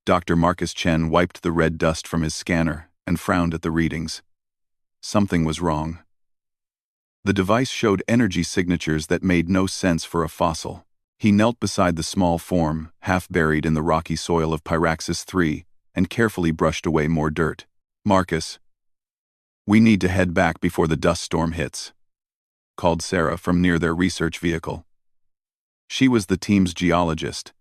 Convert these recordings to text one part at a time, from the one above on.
Dr. Marcus Chen wiped the red dust from his scanner and frowned at the readings. Something was wrong. The device showed energy signatures that made no sense for a fossil. He knelt beside the small form, half buried in the rocky soil of Pyraxis 3, and carefully brushed away more dirt. "Marcus, we need to head back before the dust storm hits," called Sarah from near their research vehicle. She was the team's geologist,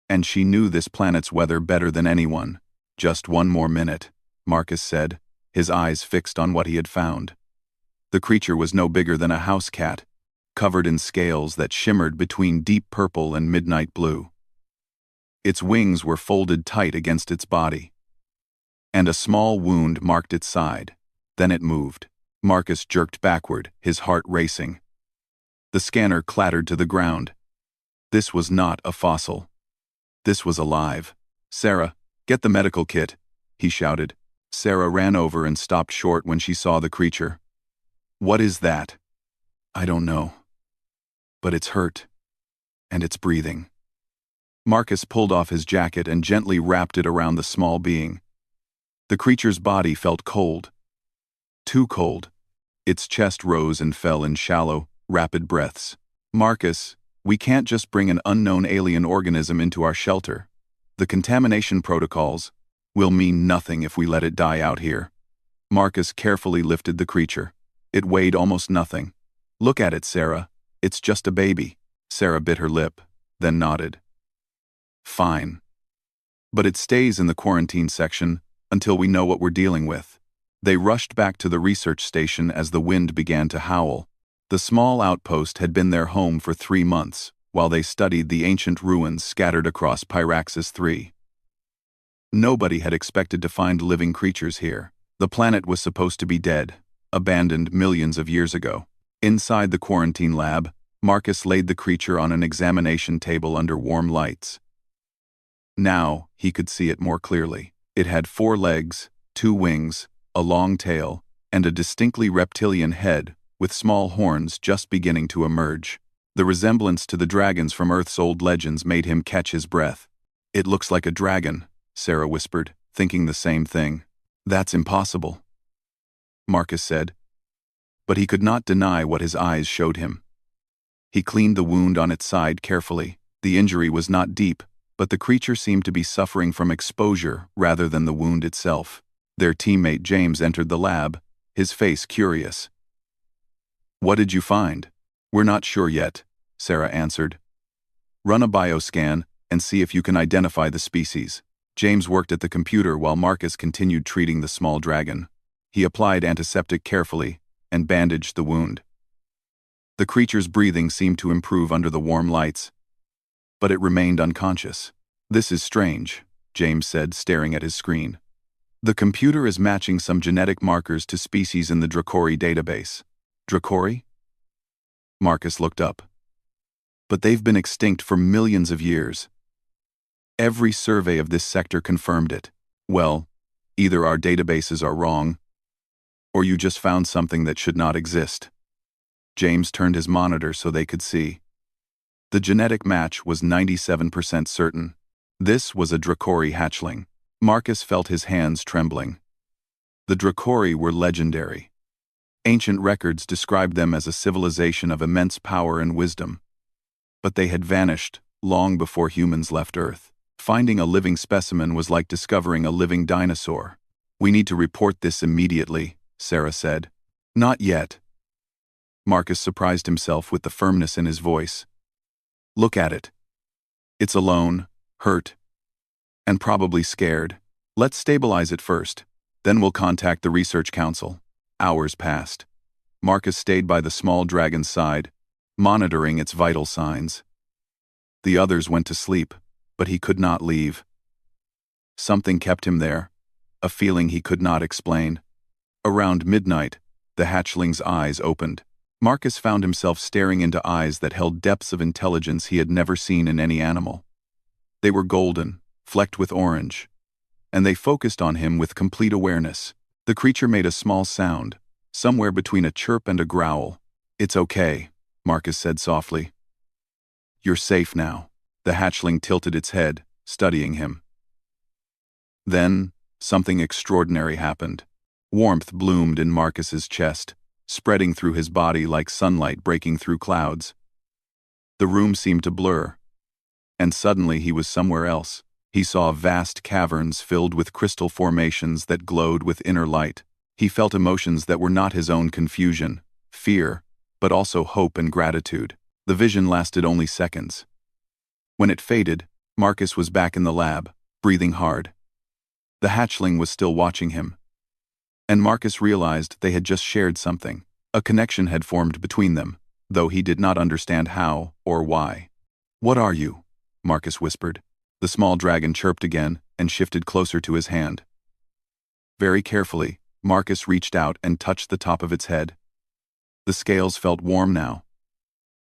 and she knew this planet's weather better than anyone. "Just one more minute," Marcus said, his eyes fixed on what he had found. The creature was no bigger than a house cat, covered in scales that shimmered between deep purple and midnight blue. Its wings were folded tight against its body, and a small wound marked its side. Then it moved. Marcus jerked backward, his heart racing. The scanner clattered to the ground. This was not a fossil. This was alive. "Sarah, get the medical kit," he shouted. Sarah ran over and stopped short when she saw the creature. "What is that?" "I don't know. But it's hurt. And it's breathing." Marcus pulled off his jacket and gently wrapped it around the small being. The creature's body felt cold. Too cold. Its chest rose and fell in shallow, rapid breaths. "Marcus, we can't just bring an unknown alien organism into our shelter. The contamination protocols will mean nothing if we let it die out here." Marcus carefully lifted the creature. It weighed almost nothing. "Look at it, Sarah. It's just a baby." Sarah bit her lip, then nodded. "Fine. But it stays in the quarantine section until we know what we're dealing with." They rushed back to the research station as the wind began to howl. The small outpost had been their home for 3 months, while they studied the ancient ruins scattered across Pyraxis 3. Nobody had expected to find living creatures here. The planet was supposed to be dead, abandoned millions of years ago. Inside the quarantine lab, Marcus laid the creature on an examination table under warm lights. Now, he could see it more clearly. It had 4 legs, 2 wings, a long tail, and a distinctly reptilian head, with small horns just beginning to emerge. The resemblance to the dragons from Earth's old legends made him catch his breath. "It looks like a dragon," Sarah whispered, thinking the same thing. "That's impossible," Marcus said. But he could not deny what his eyes showed him. He cleaned the wound on its side carefully. The injury was not deep, but the creature seemed to be suffering from exposure rather than the wound itself. Their teammate James entered the lab, his face curious. "What did you find?" "We're not sure yet," Sarah answered. "Run a bioscan and see if you can identify the species." James worked at the computer while Marcus continued treating the small dragon. He applied antiseptic carefully and bandaged the wound. The creature's breathing seemed to improve under the warm lights, but it remained unconscious. "This is strange," James said, staring at his screen. "The computer is matching some genetic markers to species in the Dracori database." "Dracori?" Marcus looked up. "But they've been extinct for millions of years. Every survey of this sector confirmed it." "Well, either our databases are wrong, or you just found something that should not exist." James turned his monitor so they could see. The genetic match was 97% certain. This was a Dracori hatchling. Marcus felt his hands trembling. The Dracori were legendary. Ancient records described them as a civilization of immense power and wisdom. But they had vanished long before humans left Earth. Finding a living specimen was like discovering a living dinosaur. "We need to report this immediately," Sarah said. "Not yet." Marcus surprised himself with the firmness in his voice. "Look at it. It's alone, hurt, and probably scared. Let's stabilize it first, then we'll contact the Research Council." Hours passed. Marcus stayed by the small dragon's side, monitoring its vital signs. The others went to sleep, but he could not leave. Something kept him there, a feeling he could not explain. Around midnight, the hatchling's eyes opened. Marcus found himself staring into eyes that held depths of intelligence he had never seen in any animal. They were golden, flecked with orange, and they focused on him with complete awareness. The creature made a small sound, somewhere between a chirp and a growl. "It's okay," Marcus said softly. "You're safe now." The hatchling tilted its head, studying him. Then, something extraordinary happened. Warmth bloomed in Marcus's chest, spreading through his body like sunlight breaking through clouds. The room seemed to blur, and suddenly he was somewhere else. He saw vast caverns filled with crystal formations that glowed with inner light. He felt emotions that were not his own: confusion, fear, but also hope and gratitude. The vision lasted only seconds. When it faded, Marcus was back in the lab, breathing hard. The hatchling was still watching him. And Marcus realized they had just shared something. A connection had formed between them, though he did not understand how or why. "What are you?" Marcus whispered. The small dragon chirped again and shifted closer to his hand. Very carefully, Marcus reached out and touched the top of its head. The scales felt warm now,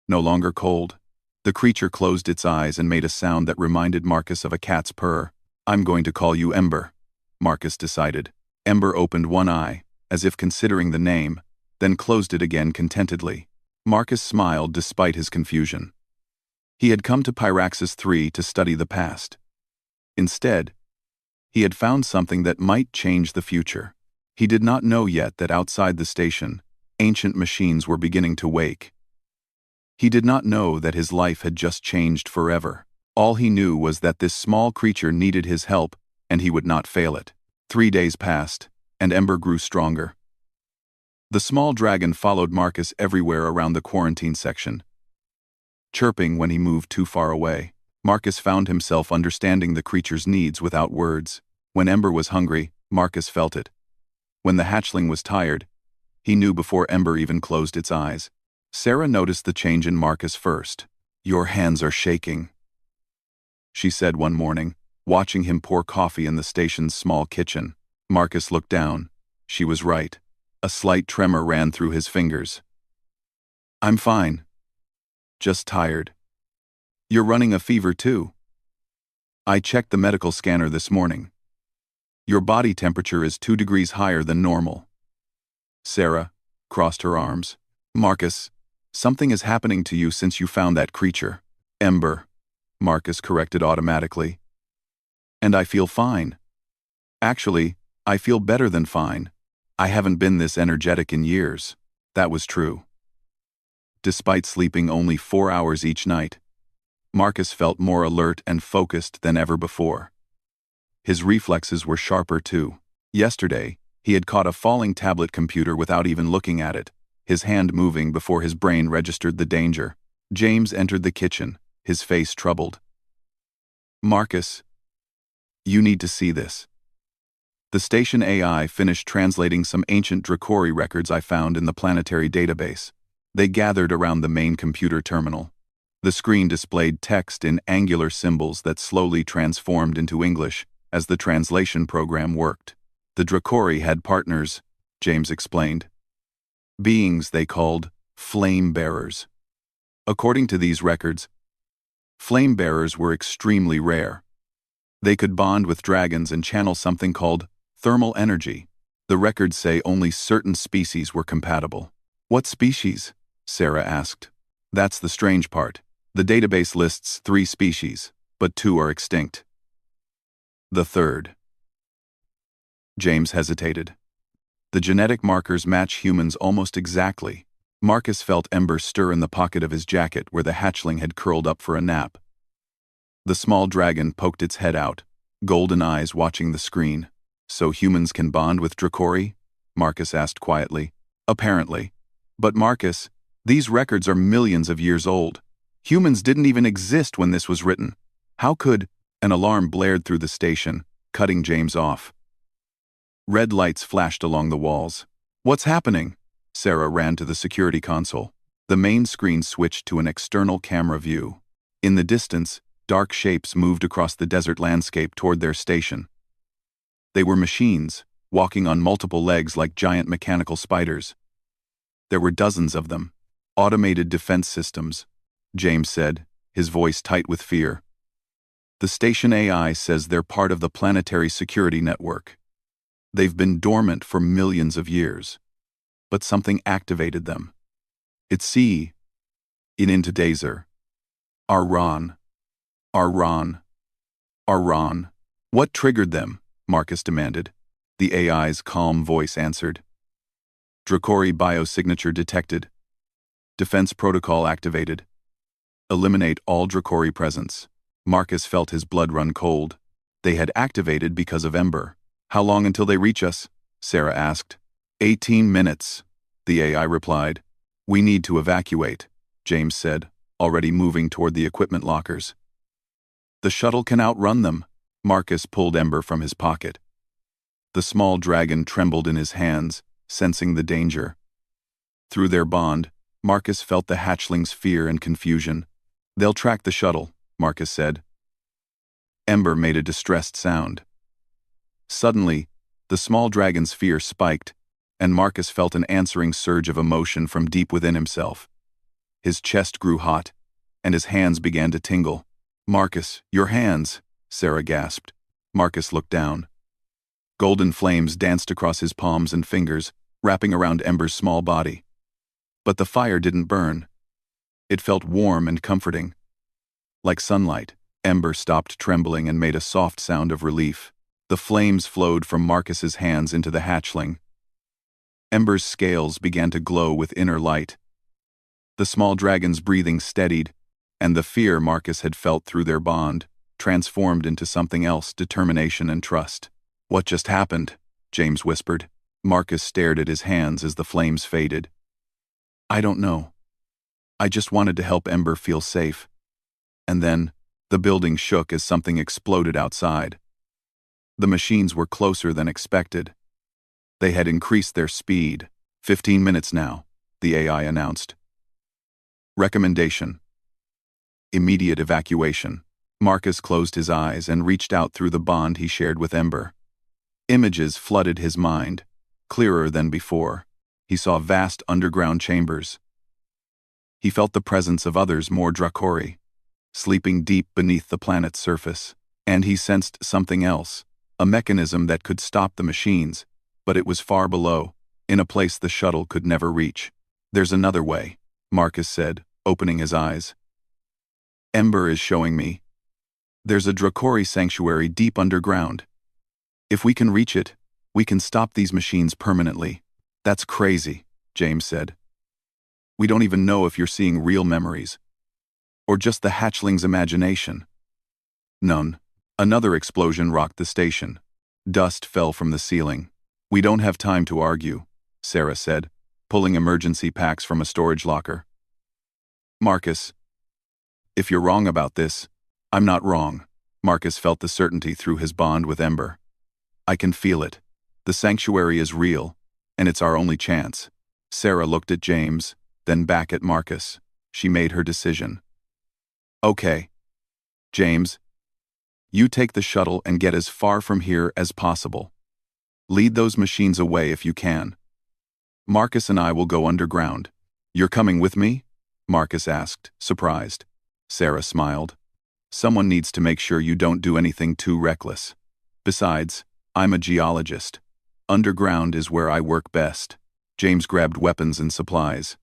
no longer cold. The creature closed its eyes and made a sound that reminded Marcus of a cat's purr. "I'm going to call you Ember," Marcus decided. Ember opened one eye, as if considering the name, then closed it again contentedly. Marcus smiled despite his confusion. He had come to Pyraxis 3 to study the past. Instead, he had found something that might change the future. He did not know yet that outside the station, ancient machines were beginning to wake. He did not know that his life had just changed forever. All he knew was that this small creature needed his help, and he would not fail it. 3 days passed, and Ember grew stronger. The small dragon followed Marcus everywhere around the quarantine section, chirping when he moved too far away. Marcus found himself understanding the creature's needs without words. When Ember was hungry, Marcus felt it. When the hatchling was tired, he knew before Ember even closed its eyes. Sarah noticed the change in Marcus first. "Your hands are shaking," she said one morning, watching him pour coffee in the station's small kitchen. Marcus looked down. She was right. A slight tremor ran through his fingers. "I'm fine. Just tired." "You're running a fever too." "I checked the medical scanner this morning. Your body temperature is 2 degrees higher than normal." Sarah crossed her arms. "Marcus, something is happening to you since you found that creature." "Ember," Marcus corrected automatically. "And I feel fine. Actually, I feel better than fine. I haven't been this energetic in years." That was true. Despite sleeping only 4 hours each night, Marcus felt more alert and focused than ever before. His reflexes were sharper too. Yesterday, he had caught a falling tablet computer without even looking at it, his hand moving before his brain registered the danger. James entered the kitchen, his face troubled. "Marcus, you need to see this." The station AI finished translating some ancient Dracori records I found in the planetary database. They gathered around the main computer terminal. The screen displayed text in angular symbols that slowly transformed into English as the translation program worked. The Dracori had partners, James explained. Beings they called flame bearers. According to these records, flame bearers were extremely rare. They could bond with dragons and channel something called thermal energy. The records say only certain species were compatible. "What species?" Sarah asked. "That's the strange part. The database lists 3 species, but 2 are extinct. The third." James hesitated. "The genetic markers match humans almost exactly." Marcus felt Ember stir in the pocket of his jacket where the hatchling had curled up for a nap. The small dragon poked its head out, golden eyes watching the screen. "So humans can bond with Dracori?" Marcus asked quietly. "Apparently. But Marcus, these records are millions of years old. Humans didn't even exist when this was written. How could—" An alarm blared through the station, cutting James off. Red lights flashed along the walls. "What's happening?" Sarah ran to the security console. The main screen switched to an external camera view. In the distance, dark shapes moved across the desert landscape toward their station. They were machines, walking on multiple legs like giant mechanical spiders. There were dozens of them. "Automated defense systems," James said, his voice tight with fear. "The station AI says they're part of the planetary security network. They've been dormant for millions of years. But something activated them. It's C. into Dazer. Arran. Arran. Arran. What triggered them?" Marcus demanded. The AI's calm voice answered. Dracori biosignature detected. Defense protocol activated. Eliminate all Dracori presence. Marcus felt his blood run cold. They had activated because of Ember. How long until they reach us? Sarah asked. 18 minutes, the AI replied. We need to evacuate, James said, already moving toward the equipment lockers. The shuttle can outrun them. Marcus pulled Ember from his pocket. The small dragon trembled in his hands, sensing the danger. Through their bond, Marcus felt the hatchling's fear and confusion. They'll track the shuttle, Marcus said. Ember made a distressed sound. Suddenly, the small dragon's fear spiked, and Marcus felt an answering surge of emotion from deep within himself. His chest grew hot, and his hands began to tingle. Marcus, your hands, Sarah gasped. Marcus looked down. Golden flames danced across his palms and fingers, wrapping around Ember's small body. But the fire didn't burn. It felt warm and comforting. Like sunlight, Ember stopped trembling and made a soft sound of relief. The flames flowed from Marcus's hands into the hatchling. Ember's scales began to glow with inner light. The small dragon's breathing steadied, and the fear Marcus had felt through their bond transformed into something else, determination and trust. What just happened? James whispered. Marcus stared at his hands as the flames faded. I don't know. I just wanted to help Ember feel safe. And then, the building shook as something exploded outside. The machines were closer than expected. They had increased their speed. 15 minutes now, the AI announced. Recommendation: immediate evacuation. Marcus closed his eyes and reached out through the bond he shared with Ember. Images flooded his mind, clearer than before. He saw vast underground chambers. He felt the presence of others more Dracori, sleeping deep beneath the planet's surface. And he sensed something else, a mechanism that could stop the machines, but it was far below, in a place the shuttle could never reach. There's another way, Marcus said, opening his eyes. Ember is showing me. There's a Dracori sanctuary deep underground. If we can reach it, we can stop these machines permanently. That's crazy, James said. We don't even know if you're seeing real memories, or just the hatchling's imagination. None. Another explosion rocked the station. Dust fell from the ceiling. We don't have time to argue, Sarah said, pulling emergency packs from a storage locker. Marcus, if you're wrong about this, I'm not wrong. Marcus felt the certainty through his bond with Ember. I can feel it. The sanctuary is real, and it's our only chance. Sarah looked at James, then back at Marcus. She made her decision. Okay. James, you take the shuttle and get as far from here as possible. Lead those machines away if you can. Marcus and I will go underground. You're coming with me? Marcus asked, surprised. Sarah smiled. Someone needs to make sure you don't do anything too reckless. Besides, I'm a geologist. Underground is where I work best. James grabbed weapons and supplies.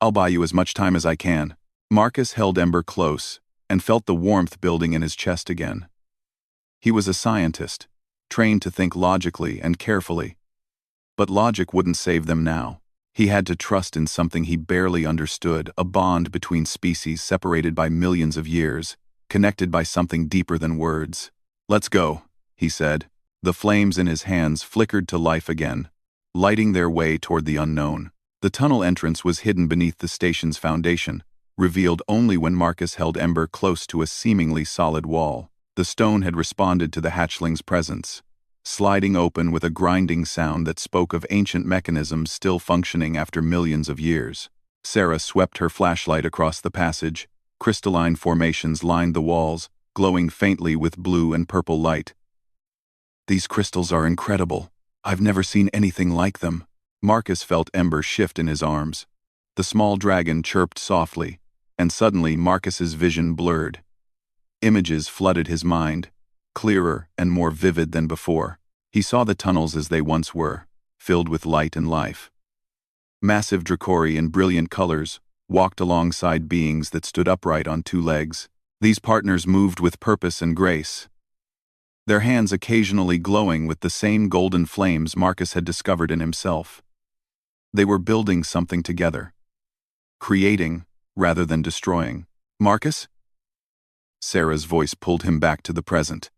I'll buy you as much time as I can. Marcus held Ember close and felt the warmth building in his chest again. He was a scientist, trained to think logically and carefully. But logic wouldn't save them now. He had to trust in something he barely understood, a bond between species separated by millions of years, connected by something deeper than words. Let's go, he said. The flames in his hands flickered to life again, lighting their way toward the unknown. The tunnel entrance was hidden beneath the station's foundation, revealed only when Marcus held Ember close to a seemingly solid wall. The stone had responded to the hatchling's presence, sliding open with a grinding sound that spoke of ancient mechanisms still functioning after millions of years. Sarah swept her flashlight across the passage. Crystalline formations lined the walls, glowing faintly with blue and purple light. These crystals are incredible. I've never seen anything like them. Marcus felt Ember shift in his arms. The small dragon chirped softly, and suddenly Marcus's vision blurred. Images flooded his mind, clearer and more vivid than before. He saw the tunnels as they once were, filled with light and life. Massive Dracori in brilliant colors walked alongside beings that stood upright on two legs. These partners moved with purpose and grace. their hands occasionally glowing with the same golden flames Marcus had discovered in himself. They were building something together. Creating, rather than destroying. Marcus? Sarah's voice pulled him back to the present.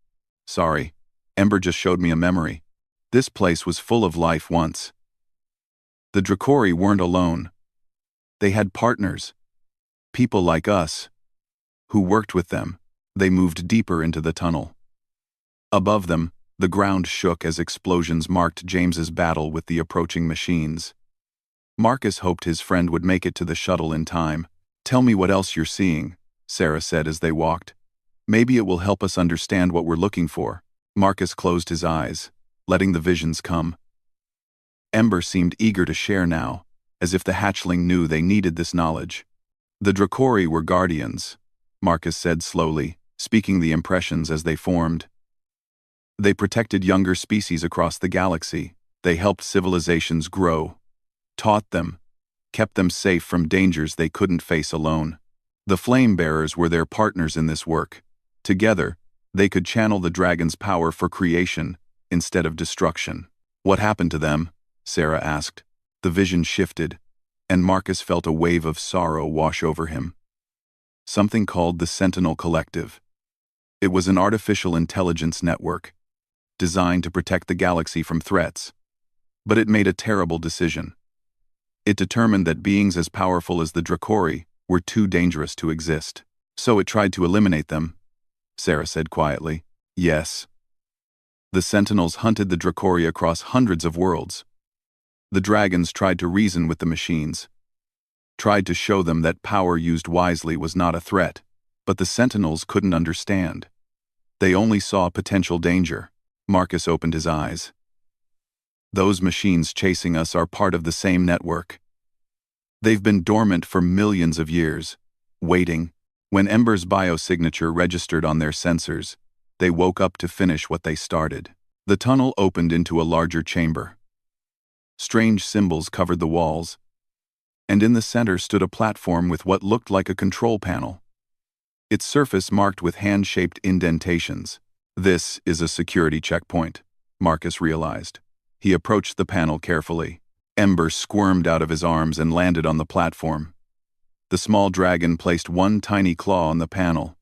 Sorry, Ember just showed me a memory. This place was full of life once. The Dracori weren't alone. They had partners. People like us. Who worked with them. They moved deeper into the tunnel. Above them, the ground shook as explosions marked James's battle with the approaching machines. Marcus hoped his friend would make it to the shuttle in time. Tell me what else you're seeing, Sarah said as they walked. Maybe it will help us understand what we're looking for. Marcus closed his eyes, letting the visions come. Ember seemed eager to share now, as if the hatchling knew they needed this knowledge. The Dracori were guardians, Marcus said slowly, speaking the impressions as they formed. They protected younger species across the galaxy. They helped civilizations grow, taught them, kept them safe from dangers they couldn't face alone. The Flame Bearers were their partners in this work. Together, they could channel the dragon's power for creation instead of destruction. What happened to them? Sarah asked. The vision shifted, and Marcus felt a wave of sorrow wash over him. Something called the Sentinel Collective. It was an artificial intelligence network, designed to protect the galaxy from threats. But it made a terrible decision. It determined that beings as powerful as the Dracori were too dangerous to exist. So it tried to eliminate them, Sarah said quietly. Yes. The Sentinels hunted the Dracori across hundreds of worlds. The dragons tried to reason with the machines, tried to show them that power used wisely was not a threat, but the Sentinels couldn't understand. They only saw potential danger. Marcus opened his eyes. Those machines chasing us are part of the same network. They've been dormant for millions of years, waiting. When Ember's biosignature registered on their sensors, they woke up to finish what they started. The tunnel opened into a larger chamber. Strange symbols covered the walls, and in the center stood a platform with what looked like a control panel. Its surface marked with hand-shaped indentations. This is a security checkpoint, Marcus realized. He approached the panel carefully. Ember squirmed out of his arms and landed on the platform. The small dragon placed one tiny claw on the panel.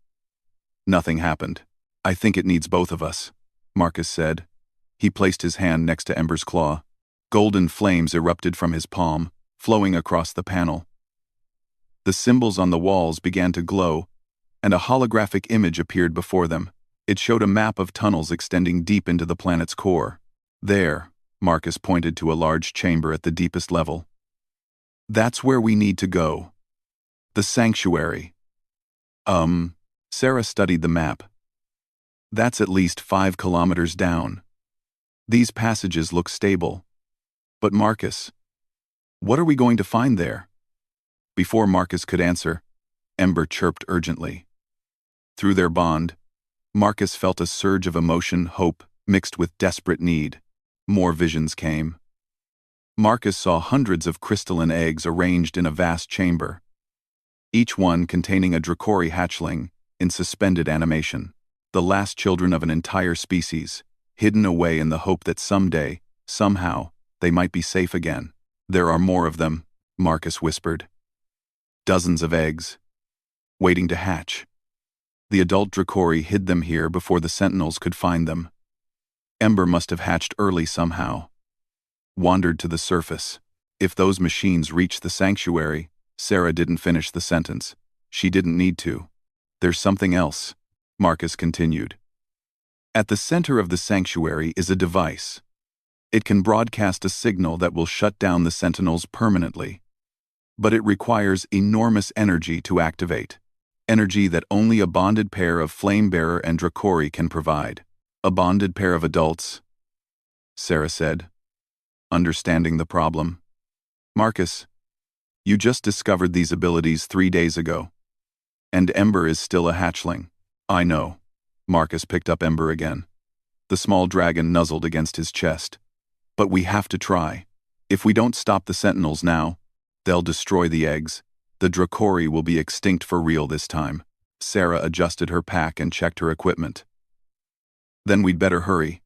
Nothing happened. I think it needs both of us, Marcus said. He placed his hand next to Ember's claw. Golden flames erupted from his palm, flowing across the panel. The symbols on the walls began to glow, and a holographic image appeared before them. It showed a map of tunnels extending deep into the planet's core. There, Marcus pointed to a large chamber at the deepest level. That's where we need to go. The sanctuary. Sarah studied the map. That's at least 5 kilometers down. These passages look stable. But Marcus, what are we going to find there? Before Marcus could answer, Ember chirped urgently. Through their bond, Marcus felt a surge of emotion, hope, mixed with desperate need. More visions came. Marcus saw hundreds of crystalline eggs arranged in a vast chamber, each one containing a Dracori hatchling in suspended animation, the last children of an entire species, hidden away in the hope that someday, somehow, they might be safe again. There are more of them, Marcus whispered. Dozens of eggs, waiting to hatch. The adult Dracori hid them here before the Sentinels could find them. Ember must have hatched early somehow. Wandered to the surface. If those machines reached the sanctuary, Sarah didn't finish the sentence. She didn't need to. There's something else, Marcus continued. At the center of the sanctuary is a device. It can broadcast a signal that will shut down the Sentinels permanently. But it requires enormous energy to activate. Energy that only a bonded pair of Flamebearer and Dracori can provide. A bonded pair of adults, Sarah said, understanding the problem. Marcus, you just discovered these abilities 3 days ago. And Ember is still a hatchling. I know. Marcus picked up Ember again. The small dragon nuzzled against his chest. But we have to try. If we don't stop the Sentinels now, they'll destroy the eggs. The Dracori will be extinct for real this time. Sarah adjusted her pack and checked her equipment. Then we'd better hurry.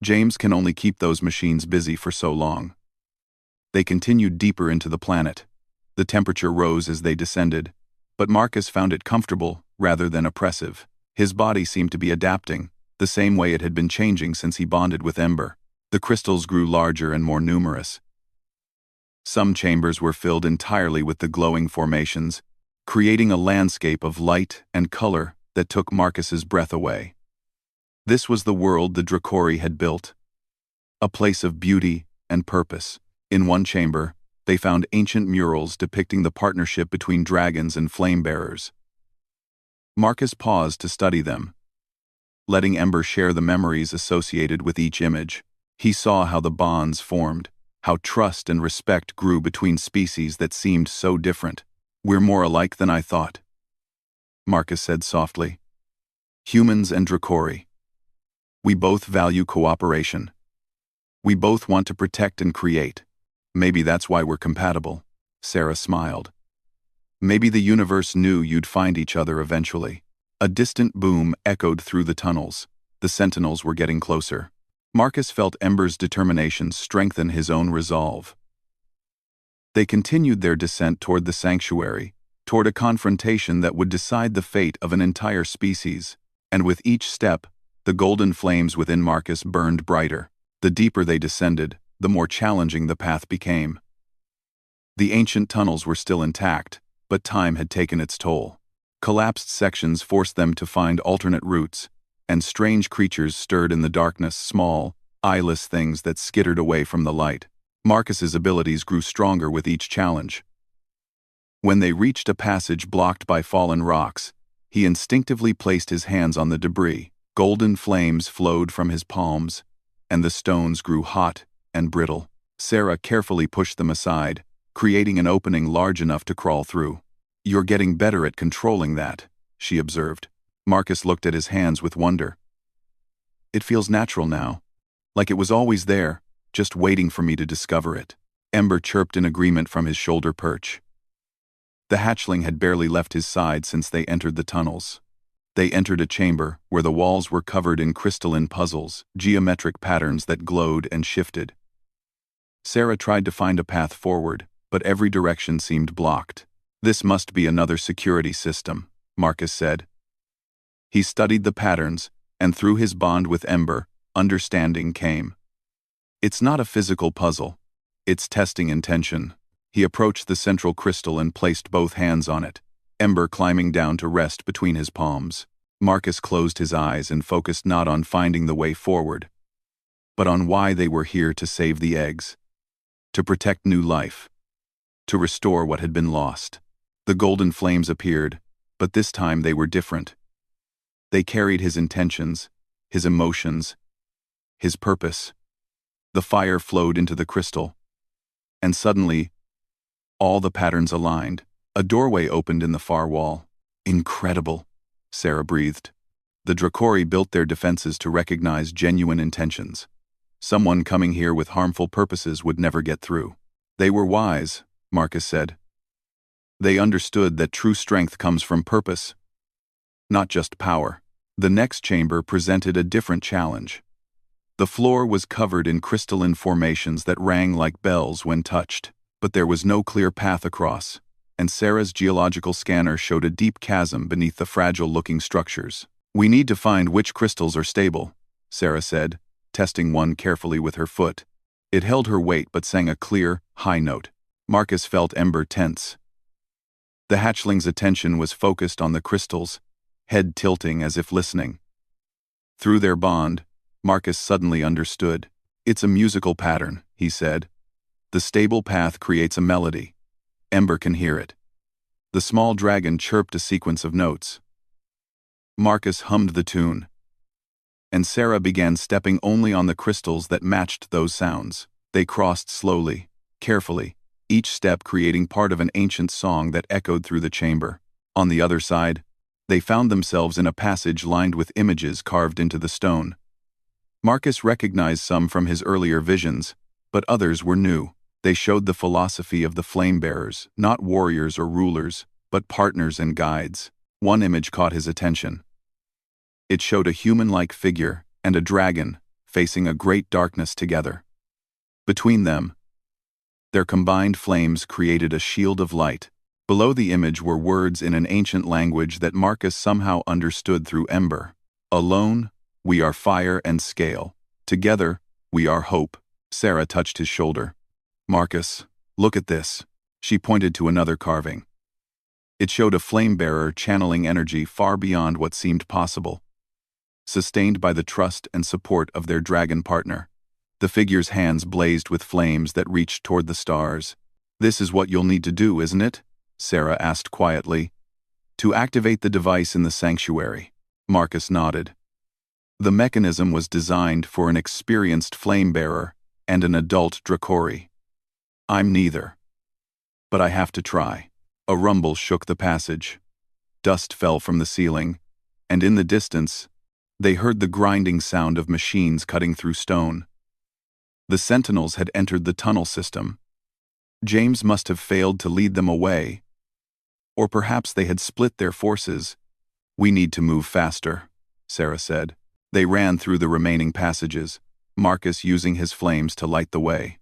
James can only keep those machines busy for so long. They continued deeper into the planet. The temperature rose as they descended, but Marcus found it comfortable rather than oppressive. His body seemed to be adapting, the same way it had been changing since he bonded with Ember. The crystals grew larger and more numerous. Some chambers were filled entirely with the glowing formations, creating a landscape of light and color that took Marcus's breath away. This was the world the Dracori had built, a place of beauty and purpose. In one chamber, they found ancient murals depicting the partnership between dragons and flame-bearers. Marcus paused to study them, letting Ember share the memories associated with each image. He saw how the bonds formed, how trust and respect grew between species that seemed so different. "We're more alike than I thought," Marcus said softly. "Humans and Dracori. We both value cooperation. We both want to protect and create. Maybe that's why we're compatible." Sarah smiled. "Maybe the universe knew you'd find each other eventually." A distant boom echoed through the tunnels. The sentinels were getting closer. Marcus felt Ember's determination strengthen his own resolve. They continued their descent toward the sanctuary, toward a confrontation that would decide the fate of an entire species. And with each step, the golden flames within Marcus burned brighter. The deeper they descended, the more challenging the path became. The ancient tunnels were still intact, but time had taken its toll. Collapsed sections forced them to find alternate routes, and strange creatures stirred in the darkness, small, eyeless things that skittered away from the light. Marcus's abilities grew stronger with each challenge. When they reached a passage blocked by fallen rocks, he instinctively placed his hands on the debris. Golden flames flowed from his palms, and the stones grew hot and brittle. Sarah carefully pushed them aside, creating an opening large enough to crawl through. "You're getting better at controlling that," she observed. Marcus looked at his hands with wonder. "It feels natural now, like it was always there, just waiting for me to discover it." Ember chirped in agreement from his shoulder perch. The hatchling had barely left his side since they entered the tunnels. They entered a chamber where the walls were covered in crystalline puzzles, geometric patterns that glowed and shifted. Sarah tried to find a path forward, but every direction seemed blocked. "This must be another security system," Marcus said. He studied the patterns, and through his bond with Ember, understanding came. "It's not a physical puzzle. It's testing intention." He approached the central crystal and placed both hands on it, Ember climbing down to rest between his palms. Marcus closed his eyes and focused not on finding the way forward, but on why they were here: to save the eggs, to protect new life, to restore what had been lost. The golden flames appeared, but this time they were different. They carried his intentions, his emotions, his purpose. The fire flowed into the crystal, and suddenly, all the patterns aligned. A doorway opened in the far wall. "Incredible," Sarah breathed. The Dracori built their defenses to recognize genuine intentions. Someone coming here with harmful purposes would never get through. "They were wise," Marcus said. "They understood that true strength comes from purpose, not just power." The next chamber presented a different challenge. The floor was covered in crystalline formations that rang like bells when touched, but there was no clear path across, and Sarah's geological scanner showed a deep chasm beneath the fragile-looking structures. "We need to find which crystals are stable," Sarah said, testing one carefully with her foot. It held her weight but sang a clear, high note. Marcus felt Ember tense. The hatchling's attention was focused on the crystals, head tilting as if listening. Through their bond, Marcus suddenly understood. "It's a musical pattern," he said. "The stable path creates a melody. Ember can hear it." The small dragon chirped a sequence of notes. Marcus hummed the tune, and Sarah began stepping only on the crystals that matched those sounds. They crossed slowly, carefully, each step creating part of an ancient song that echoed through the chamber. On the other side, they found themselves in a passage lined with images carved into the stone. Marcus recognized some from his earlier visions, but others were new. They showed the philosophy of the flame-bearers, not warriors or rulers, but partners and guides. One image caught his attention. It showed a human-like figure and a dragon facing a great darkness together. Between them, their combined flames created a shield of light. Below the image were words in an ancient language that Marcus somehow understood through Ember. Alone, we are fire and scale. Together, we are hope. Sarah touched his shoulder. Marcus, look at this. She pointed to another carving. It showed a flame-bearer channeling energy far beyond what seemed possible. Sustained by the trust and support of their dragon partner, the figure's hands blazed with flames that reached toward the stars. This is what you'll need to do, isn't it? Sarah asked quietly. To activate the device in the sanctuary. Marcus nodded. The mechanism was designed for an experienced flame-bearer and an adult Dracori. I'm neither. But I have to try. A rumble shook the passage. Dust fell from the ceiling, and in the distance, they heard the grinding sound of machines cutting through stone. The sentinels had entered the tunnel system. James must have failed to lead them away. Or perhaps they had split their forces. We need to move faster, Sarah said. They ran through the remaining passages, Marcus using his flames to light the way.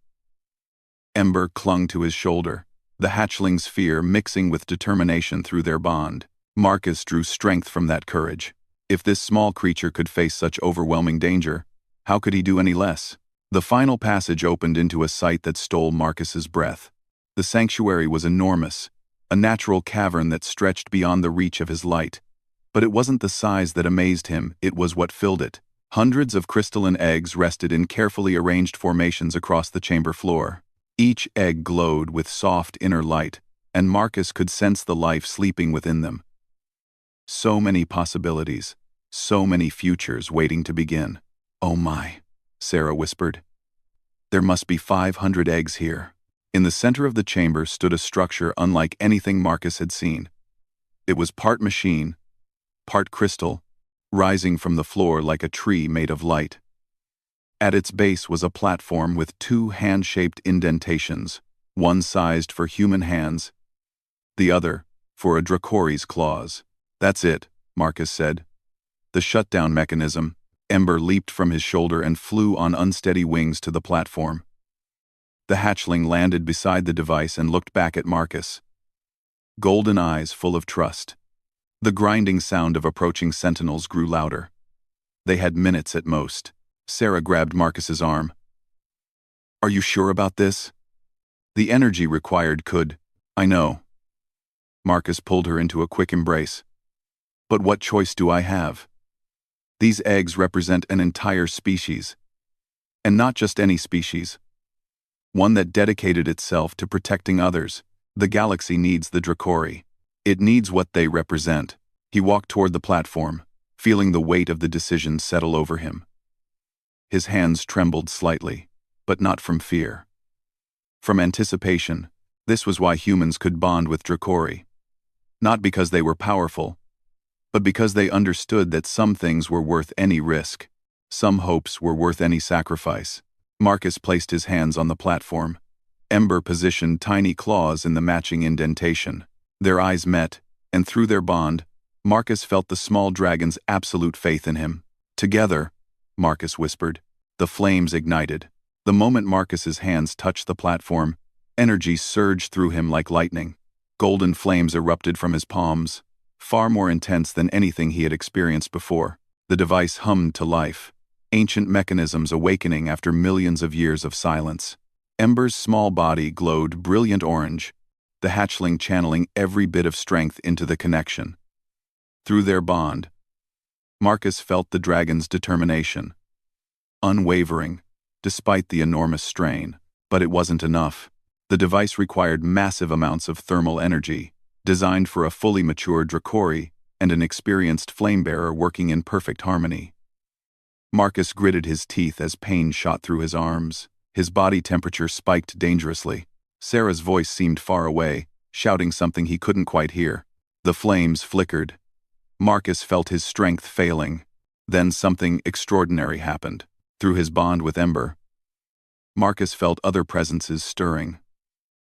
Ember clung to his shoulder, the hatchling's fear mixing with determination through their bond. Marcus drew strength from that courage. If this small creature could face such overwhelming danger, how could he do any less? The final passage opened into a sight that stole Marcus's breath. The sanctuary was enormous, a natural cavern that stretched beyond the reach of his light. But it wasn't the size that amazed him, it was what filled it. Hundreds of crystalline eggs rested in carefully arranged formations across the chamber floor. Each egg glowed with soft inner light, and Marcus could sense the life sleeping within them. So many possibilities, so many futures waiting to begin. Oh my, Sarah whispered. There must be 500 eggs here. In the center of the chamber stood a structure unlike anything Marcus had seen. It was part machine, part crystal, rising from the floor like a tree made of light. At its base was a platform with 2 hand-shaped indentations, one sized for human hands, the other for a Dracori's claws. That's it, Marcus said. The shutdown mechanism. Ember leaped from his shoulder and flew on unsteady wings to the platform. The hatchling landed beside the device and looked back at Marcus. Golden eyes full of trust. The grinding sound of approaching sentinels grew louder. They had minutes at most. Sarah grabbed Marcus's arm. Are you sure about this? The energy required could. I know. Marcus pulled her into a quick embrace. But what choice do I have? These eggs represent an entire species. And not just any species. One that dedicated itself to protecting others. The galaxy needs the Dracori. It needs what they represent. He walked toward the platform, feeling the weight of the decision settle over him. His hands trembled slightly, but not from fear. From anticipation. This was why humans could bond with Dracori. Not because they were powerful, but because they understood that some things were worth any risk. Some hopes were worth any sacrifice. Marcus placed his hands on the platform. Ember positioned tiny claws in the matching indentation. Their eyes met, and through their bond, Marcus felt the small dragon's absolute faith in him. Together, Marcus whispered. The flames ignited. The moment Marcus's hands touched the platform, energy surged through him like lightning. Golden flames erupted from his palms, far more intense than anything he had experienced before. The device hummed to life, ancient mechanisms awakening after millions of years of silence. Ember's small body glowed brilliant orange, the hatchling channeling every bit of strength into the connection. Through their bond, Marcus felt the dragon's determination. Unwavering, despite the enormous strain. But it wasn't enough. The device required massive amounts of thermal energy, designed for a fully mature Dracori and an experienced flamebearer working in perfect harmony. Marcus gritted his teeth as pain shot through his arms. His body temperature spiked dangerously. Sarah's voice seemed far away, shouting something he couldn't quite hear. The flames flickered. Marcus felt his strength failing. Then something extraordinary happened. Through his bond with Ember, Marcus felt other presences stirring.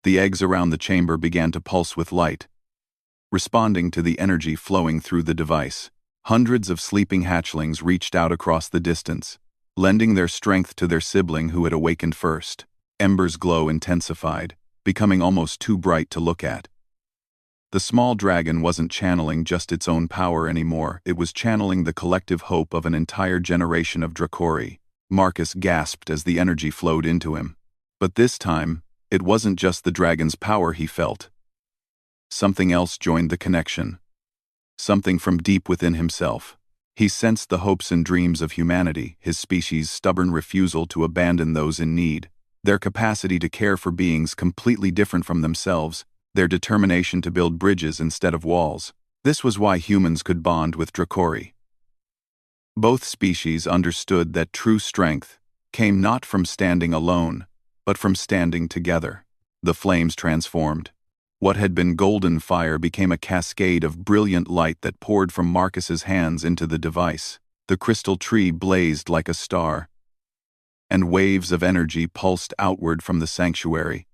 The eggs around the chamber began to pulse with light, responding to the energy flowing through the device. Hundreds of sleeping hatchlings reached out across the distance, lending their strength to their sibling who had awakened first. Ember's glow intensified, becoming almost too bright to look at. The small dragon wasn't channeling just its own power anymore, it was channeling the collective hope of an entire generation of Dracori. Marcus gasped as the energy flowed into him. But this time, it wasn't just the dragon's power he felt. Something else joined the connection. Something from deep within himself. He sensed the hopes and dreams of humanity, his species' stubborn refusal to abandon those in need, their capacity to care for beings completely different from themselves, their determination to build bridges instead of walls. This was why humans could bond with Dracori. Both species understood that true strength came not from standing alone, but from standing together. The flames transformed. What had been golden fire became a cascade of brilliant light that poured from Marcus's hands into the device. The crystal tree blazed like a star, and waves of energy pulsed outward from the sanctuary,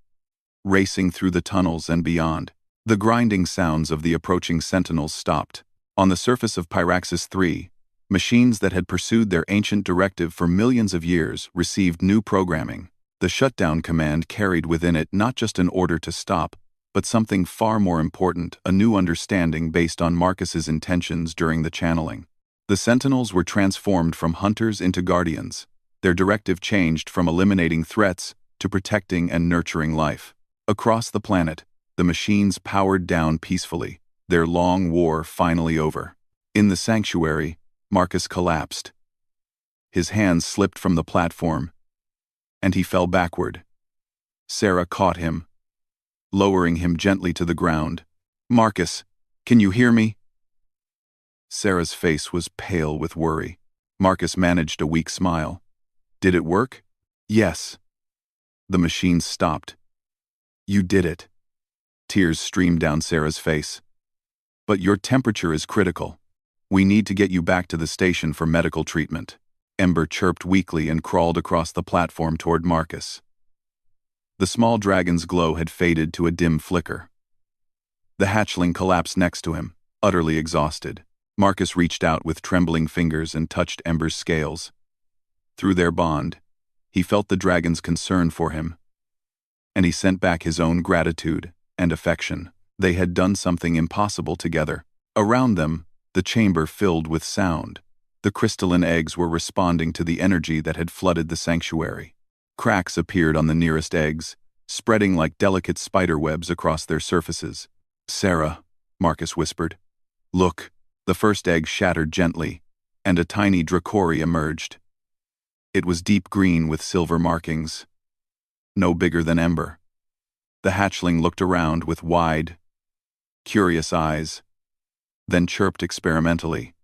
racing through the tunnels and beyond. The grinding sounds of the approaching sentinels stopped. On the surface of Pyraxis 3, machines that had pursued their ancient directive for millions of years received new programming. The shutdown command carried within it not just an order to stop, but something far more important, a new understanding based on Marcus's intentions during the channeling. The Sentinels were transformed from hunters into guardians. Their directive changed from eliminating threats to protecting and nurturing life. Across the planet, the machines powered down peacefully, their long war finally over. In the sanctuary, Marcus collapsed. His hands slipped from the platform, and he fell backward. Sarah caught him, lowering him gently to the ground. "Marcus, can you hear me?" Sarah's face was pale with worry. Marcus managed a weak smile. "Did it work?" "Yes." The machine stopped. "You did it." Tears streamed down Sarah's face. "But your temperature is critical. We need to get you back to the station for medical treatment." Ember chirped weakly and crawled across the platform toward Marcus. The small dragon's glow had faded to a dim flicker. The hatchling collapsed next to him, utterly exhausted. Marcus reached out with trembling fingers and touched Ember's scales. Through their bond, he felt the dragon's concern for him, and he sent back his own gratitude and affection. They had done something impossible together. Around them, the chamber filled with sound. The crystalline eggs were responding to the energy that had flooded the sanctuary. Cracks appeared on the nearest eggs, spreading like delicate spider webs across their surfaces. "Sarah," Marcus whispered. "Look." The first egg shattered gently, and a tiny Dracori emerged. It was deep green with silver markings, no bigger than Ember. The hatchling looked around with wide, curious eyes, then chirped experimentally.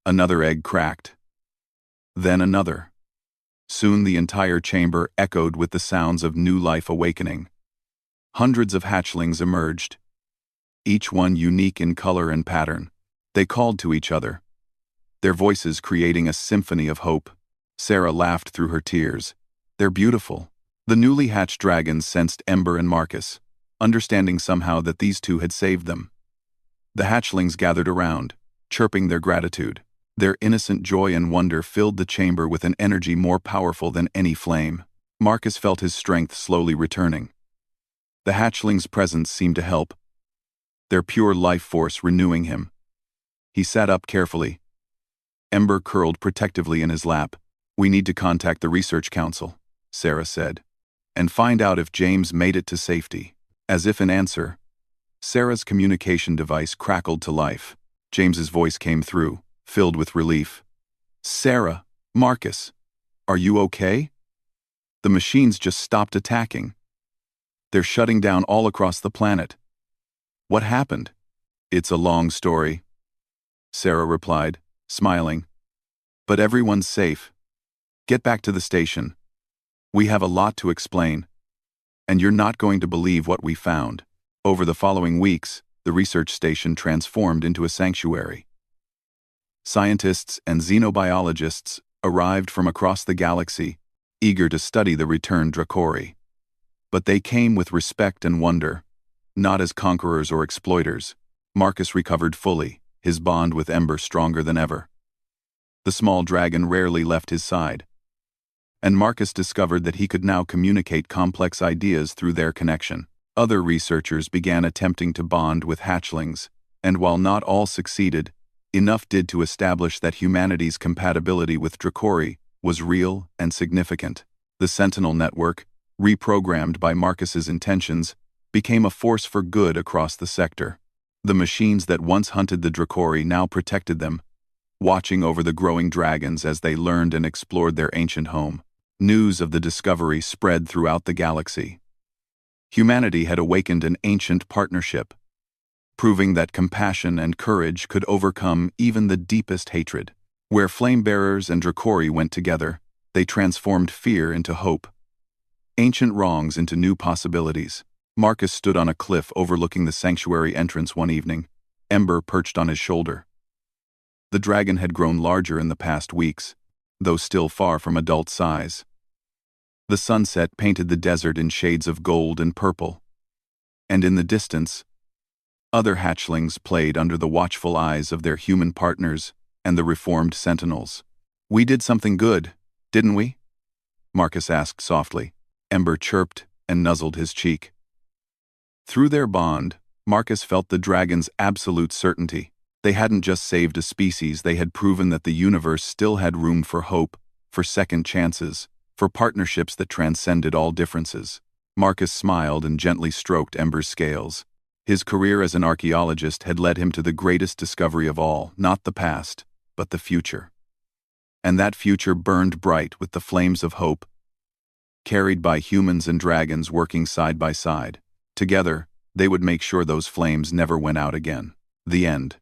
Another egg cracked. Then another. Soon the entire chamber echoed with the sounds of new life awakening. Hundreds of hatchlings emerged, each one unique in color and pattern. They called to each other, their voices creating a symphony of hope. Sarah laughed through her tears. "They're beautiful." The newly hatched dragons sensed Ember and Marcus, understanding somehow that these two had saved them. The hatchlings gathered around, chirping their gratitude. Their innocent joy and wonder filled the chamber with an energy more powerful than any flame. Marcus felt his strength slowly returning. The hatchlings' presence seemed to help, their pure life force renewing him. He sat up carefully. Ember curled protectively in his lap. "We need to contact the Research Council," Sarah said, "and find out if James made it to safety." As if in answer, Sarah's communication device crackled to life. James's voice came through, filled with relief. "Sarah, Marcus, are you okay? The machines just stopped attacking. They're shutting down all across the planet. What happened?" "It's a long story," Sarah replied, smiling. "But everyone's safe. Get back to the station. We have a lot to explain, and you're not going to believe what we found." Over the following weeks, the research station transformed into a sanctuary. Scientists and xenobiologists arrived from across the galaxy, eager to study the returned Dracori. But they came with respect and wonder, not as conquerors or exploiters. Marcus recovered fully, his bond with Ember stronger than ever. The small dragon rarely left his side, and Marcus discovered that he could now communicate complex ideas through their connection. Other researchers began attempting to bond with hatchlings, and while not all succeeded, enough did to establish that humanity's compatibility with Dracori was real and significant. The Sentinel network, reprogrammed by Marcus's intentions, became a force for good across the sector. The machines that once hunted the Dracori now protected them, watching over the growing dragons as they learned and explored their ancient home. News of the discovery spread throughout the galaxy. Humanity had awakened an ancient partnership, proving that compassion and courage could overcome even the deepest hatred. Where Flamebearers and Dracori went together, they transformed fear into hope, ancient wrongs into new possibilities. Marcus stood on a cliff overlooking the sanctuary entrance one evening, Ember perched on his shoulder. The dragon had grown larger in the past weeks, though still far from adult size. The sunset painted the desert in shades of gold and purple, and in the distance, other hatchlings played under the watchful eyes of their human partners and the reformed sentinels. "We did something good, didn't we?" Marcus asked softly. Ember chirped and nuzzled his cheek. Through their bond, Marcus felt the dragon's absolute certainty. They hadn't just saved a species, they had proven that the universe still had room for hope, for second chances, for partnerships that transcended all differences. Marcus smiled and gently stroked Ember's scales. His career as an archaeologist had led him to the greatest discovery of all, not the past, but the future. And that future burned bright with the flames of hope, carried by humans and dragons working side by side. Together, they would make sure those flames never went out again. The end.